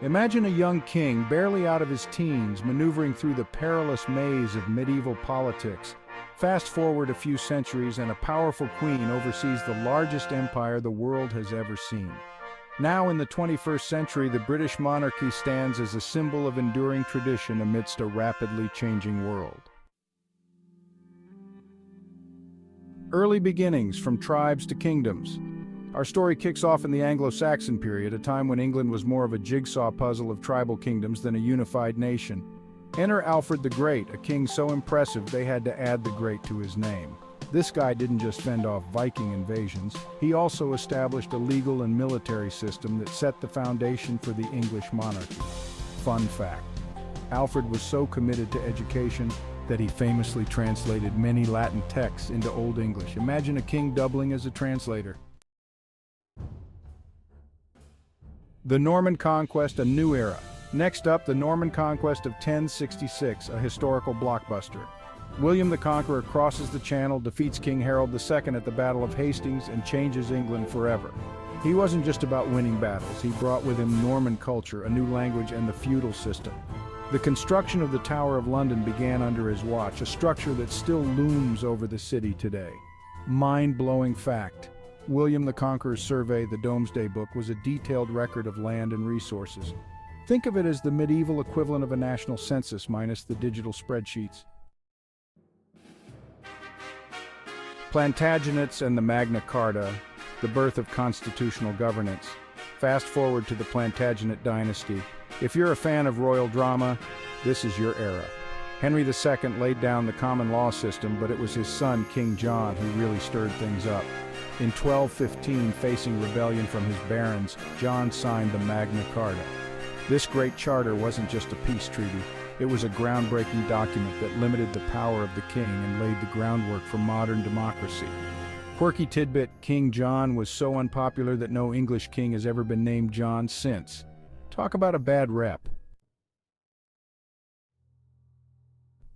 Imagine a young king, barely out of his teens, maneuvering through the perilous maze of medieval politics. Fast forward a few centuries and a powerful queen oversees the largest empire the world has ever seen. Now in the 21st century, the British monarchy stands as a symbol of enduring tradition amidst a rapidly changing world. Early beginnings, from tribes to kingdoms. Our story kicks off in the Anglo-Saxon period, a time when England was more of a jigsaw puzzle of tribal kingdoms than a unified nation. Enter Alfred the Great, a king so impressive they had to add the Great to his name. This guy didn't just fend off Viking invasions, he also established a legal and military system that set the foundation for the English monarchy. Fun fact: Alfred was so committed to education that he famously translated many Latin texts into Old English. Imagine a king doubling as a translator. The Norman Conquest, a new era. Next up, the Norman Conquest of 1066, a historical blockbuster. William the Conqueror crosses the Channel, defeats King Harold II at the Battle of Hastings, and changes England forever. He wasn't just about winning battles, he brought with him Norman culture, a new language, and the feudal system. The construction of the Tower of London began under his watch, a structure that still looms over the city today. Mind-blowing fact: William the Conqueror's survey, the Domesday Book, was a detailed record of land and resources. Think of it as the medieval equivalent of a national census minus the digital spreadsheets. Plantagenets and the Magna Carta, the birth of constitutional governance. Fast forward to the Plantagenet dynasty. If you're a fan of royal drama, this is your era. Henry II laid down the common law system, but it was his son, King John, who really stirred things up. In 1215, facing rebellion from his barons, John signed the Magna Carta. This great charter wasn't just a peace treaty, it was a groundbreaking document that limited the power of the king and laid the groundwork for modern democracy. Quirky tidbit: King John was so unpopular that no English king has ever been named John since. Talk about a bad rep.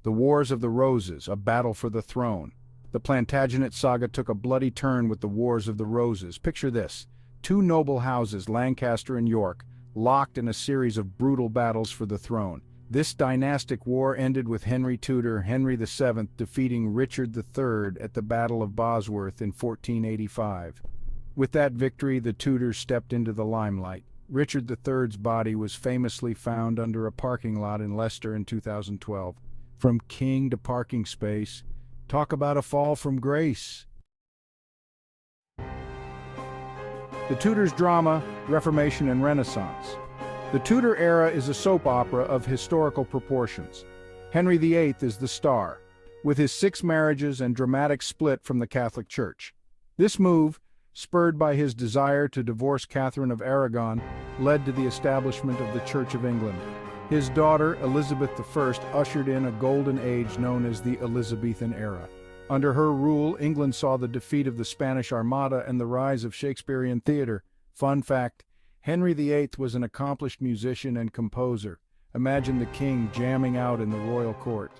The Wars of the Roses, a battle for the throne. The Plantagenet saga took a bloody turn with the Wars of the Roses. Picture this: two noble houses, Lancaster and York, locked in a series of brutal battles for the throne. This dynastic war ended with Tudor, Henry VII, defeating Richard III at the Battle of Bosworth in 1485. With that victory, the Tudors stepped into the limelight. Richard III's body was famously found under a parking lot in Leicester in 2012. From king to parking space, talk about a fall from grace. The Tudors' drama, Reformation and Renaissance. The Tudor era is a soap opera of historical proportions. Henry VIII is the star, with his 6 marriages and dramatic split from the Catholic Church. This move, spurred by his desire to divorce Catherine of Aragon, led to the establishment of the Church of England. His daughter, Elizabeth I, ushered in a golden age known as the Elizabethan era. Under her rule, England saw the defeat of the Spanish Armada and the rise of Shakespearean theater. Fun fact: Henry VIII was an accomplished musician and composer. Imagine the king jamming out in the royal court.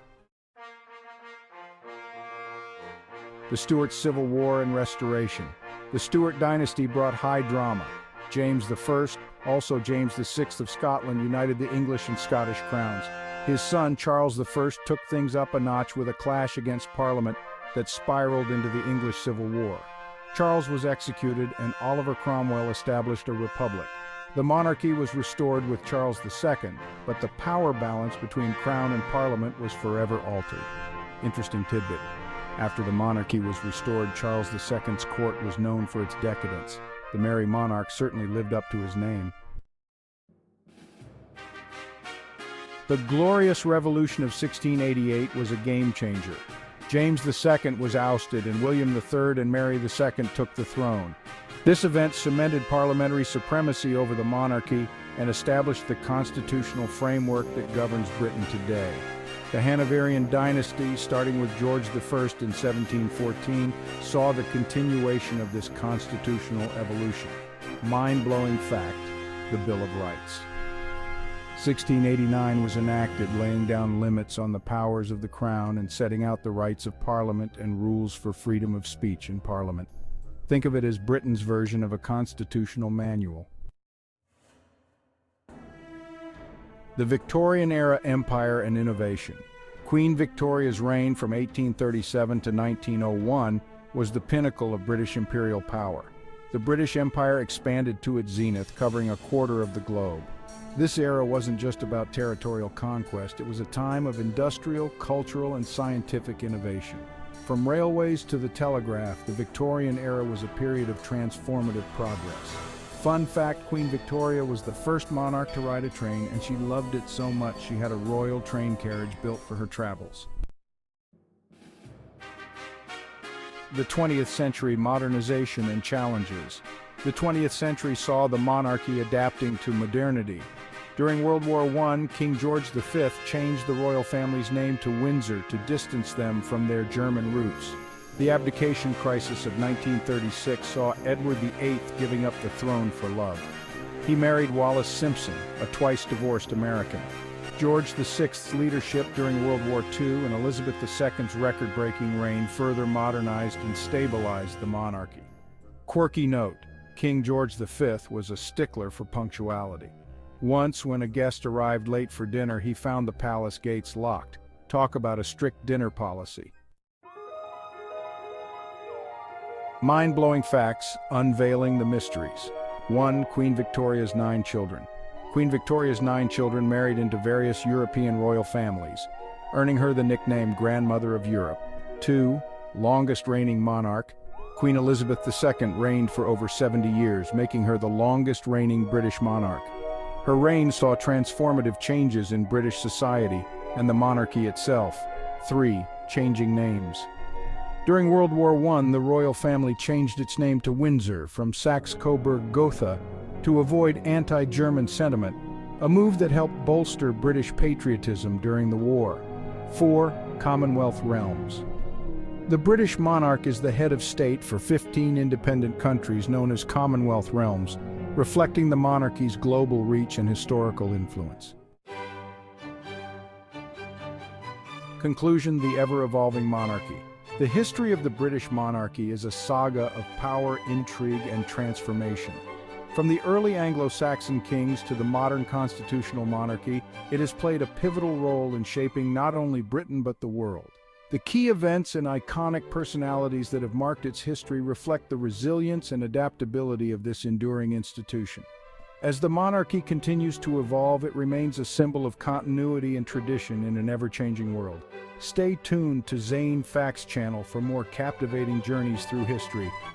The Stuart Civil War and Restoration. The Stuart dynasty brought high drama. James I, also James VI of Scotland, united the English and Scottish crowns. His son, Charles I, took things up a notch with a clash against Parliament that spiraled into the English Civil War. Charles was executed and Oliver Cromwell established a republic. The monarchy was restored with Charles II, but the power balance between crown and parliament was forever altered. Interesting tidbit: after the monarchy was restored, Charles II's court was known for its decadence. The merry monarch certainly lived up to his name. The Glorious Revolution of 1688 was a game-changer. James II was ousted and William III and Mary II took the throne. This event cemented parliamentary supremacy over the monarchy and established the constitutional framework that governs Britain today. The Hanoverian dynasty, starting with George I in 1714, saw the continuation of this constitutional evolution. Mind-blowing fact: the Bill of Rights. 1689 was enacted, laying down limits on the powers of the Crown and setting out the rights of Parliament and rules for freedom of speech in Parliament. Think of it as Britain's version of a constitutional manual. The Victorian-era empire and innovation. Queen Victoria's reign from 1837 to 1901 was the pinnacle of British imperial power. The British Empire expanded to its zenith, covering a quarter of the globe. This era wasn't just about territorial conquest, it was a time of industrial, cultural, and scientific innovation. From railways to the telegraph, the Victorian era was a period of transformative progress. Fun fact, Queen Victoria was the first monarch to ride a train, and she loved it so much she had a royal train carriage built for her travels. The 20th century modernization and challenges. The 20th century saw the monarchy adapting to modernity. During World War I, King George V changed the royal family's name to Windsor to distance them from their German roots. The abdication crisis of 1936 saw Edward VIII giving up the throne for love. He married Wallis Simpson, a twice-divorced American. George VI's leadership during World War II and Elizabeth II's record-breaking reign further modernized and stabilized the monarchy. Quirky note: King George V was a stickler for punctuality. Once, when a guest arrived late for dinner, he found the palace gates locked. Talk about a strict dinner policy. Mind-blowing facts, unveiling the mysteries. 1. Queen Victoria's 9 children. Queen Victoria's 9 children married into various European royal families, earning her the nickname Grandmother of Europe. 2. Longest reigning monarch. Queen Elizabeth II reigned for over 70 years, making her the longest reigning British monarch. Her reign saw transformative changes in British society and the monarchy itself. 3. Changing names. During World War I, the royal family changed its name to Windsor from Saxe-Coburg-Gotha to avoid anti-German sentiment, a move that helped bolster British patriotism during the war. 4. Commonwealth realms. The British monarch is the head of state for 15 independent countries known as Commonwealth realms, reflecting the monarchy's global reach and historical influence. Conclusion: the ever-evolving monarchy. The history of the British monarchy is a saga of power, intrigue, and transformation. From the early Anglo-Saxon kings to the modern constitutional monarchy, it has played a pivotal role in shaping not only Britain but the world. The key events and iconic personalities that have marked its history reflect the resilience and adaptability of this enduring institution. As the monarchy continues to evolve, it remains a symbol of continuity and tradition in an ever-changing world. Stay tuned to Zain Facts Channel for more captivating journeys through history.